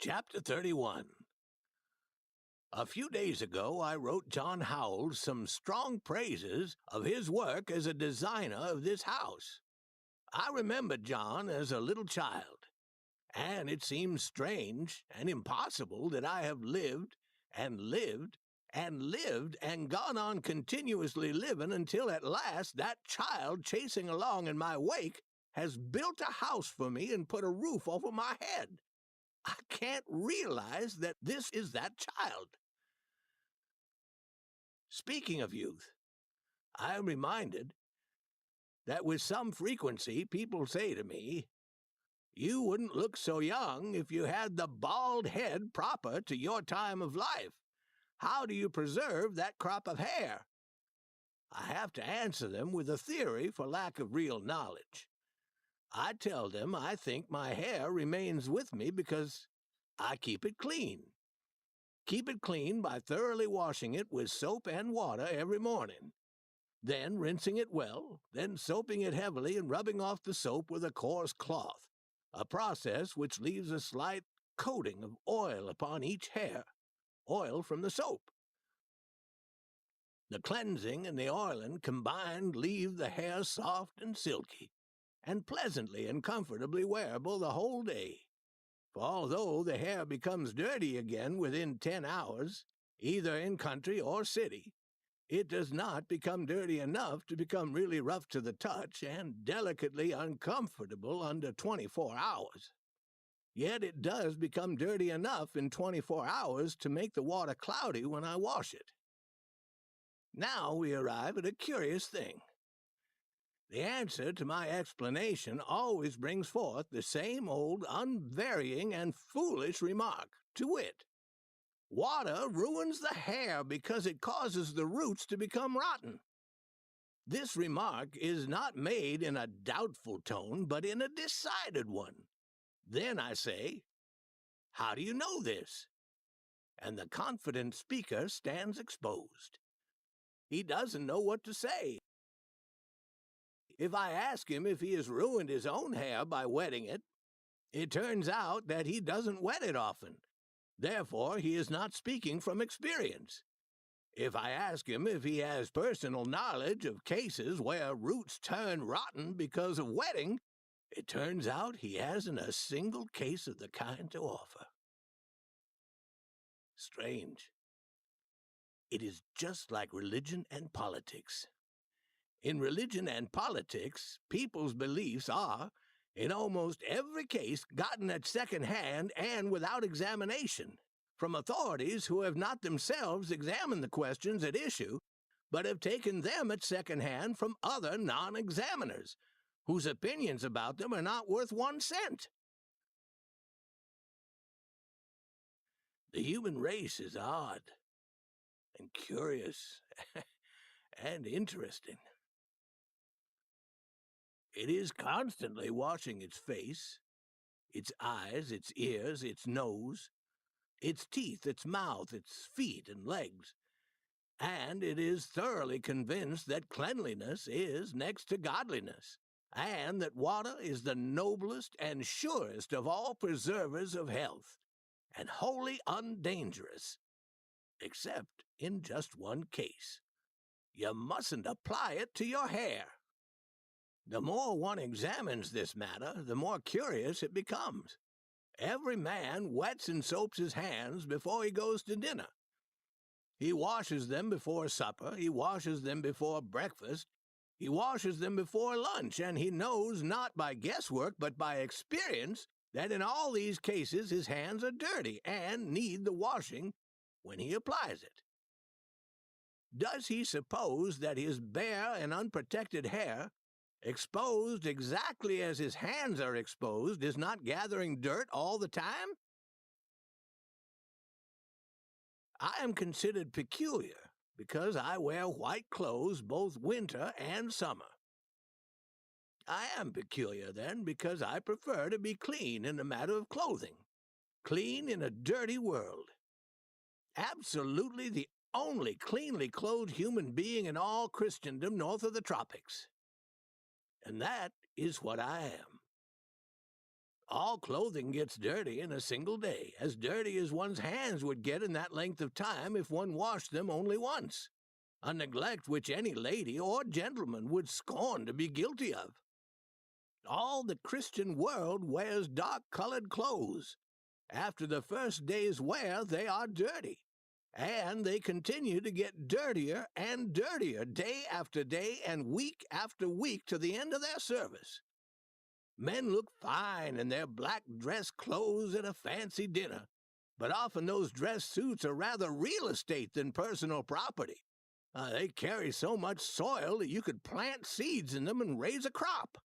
Chapter 31. A few days ago I wrote John Howells some strong praises of his work as a designer of this house. I remembered John as a little child, and it seems strange and impossible that I have lived and lived and lived and gone on continuously living until at last that child chasing along in my wake has built a house for me and put a roof over my head. I can't realize that this is that child. Speaking of youth, I am reminded that with some frequency people say to me, "You wouldn't look so young if you had the bald head proper to your time of life. How do you preserve that crop of hair?" I have to answer them with a theory for lack of real knowledge. I tell them I think my hair remains with me because I keep it clean. Keep it clean by thoroughly washing it with soap and water every morning, then rinsing it well, then soaping it heavily and rubbing off the soap with a coarse cloth, a process which leaves a slight coating of oil upon each hair, oil from the soap. The cleansing and the oiling combined leave the hair soft and silky, and pleasantly and comfortably wearable the whole day. For although the hair becomes dirty again within 10 hours, either in country or city, it does not become dirty enough to become really rough to the touch and delicately uncomfortable under 24 hours. Yet it does become dirty enough in 24 hours to make the water cloudy when I wash it. Now we arrive at a curious thing. The answer to my explanation always brings forth the same old, unvarying, and foolish remark, to wit, water ruins the hair because it causes the roots to become rotten. This remark is not made in a doubtful tone, but in a decided one. Then I say, "How do you know this?" And the confident speaker stands exposed. He doesn't know what to say. If I ask him if he has ruined his own hair by wetting it, it turns out that he doesn't wet it often. Therefore, he is not speaking from experience. If I ask him if he has personal knowledge of cases where roots turn rotten because of wetting, it turns out he hasn't a single case of the kind to offer. Strange. It is just like religion and politics. In religion and politics, people's beliefs are, in almost every case, gotten at second hand and without examination, from authorities who have not themselves examined the questions at issue, but have taken them at second hand from other non-examiners, whose opinions about them are not worth 1 cent. The human race is odd, and curious, and interesting. It is constantly washing its face, its eyes, its ears, its nose, its teeth, its mouth, its feet and legs, and it is thoroughly convinced that cleanliness is next to godliness, and that water is the noblest and surest of all preservers of health, and wholly undangerous, except in just one case. You mustn't apply it to your hair. The more one examines this matter, the more curious it becomes. Every man wets and soaps his hands before he goes to dinner. He washes them before supper, he washes them before breakfast, he washes them before lunch, and he knows not by guesswork but by experience that in all these cases his hands are dirty and need the washing when he applies it. Does he suppose that his bare and unprotected hair, exposed exactly as his hands are exposed, is not gathering dirt all the time? I am considered peculiar because I wear white clothes both winter and summer. I am peculiar, then, because I prefer to be clean in the matter of clothing, clean in a dirty world. Absolutely the only cleanly clothed human being in all Christendom north of the tropics. And that is what I am. All clothing gets dirty in a single day, as dirty as one's hands would get in that length of time if one washed them only once, a neglect which any lady or gentleman would scorn to be guilty of. All the Christian world wears dark-colored clothes. After the first day's wear, they are dirty, and they continue to get dirtier and dirtier day after day and week after week to the end of their service. Men look fine in their black dress clothes at a fancy dinner, but often those dress suits are rather real estate than personal property. They carry so much soil that you could plant seeds in them and raise a crop.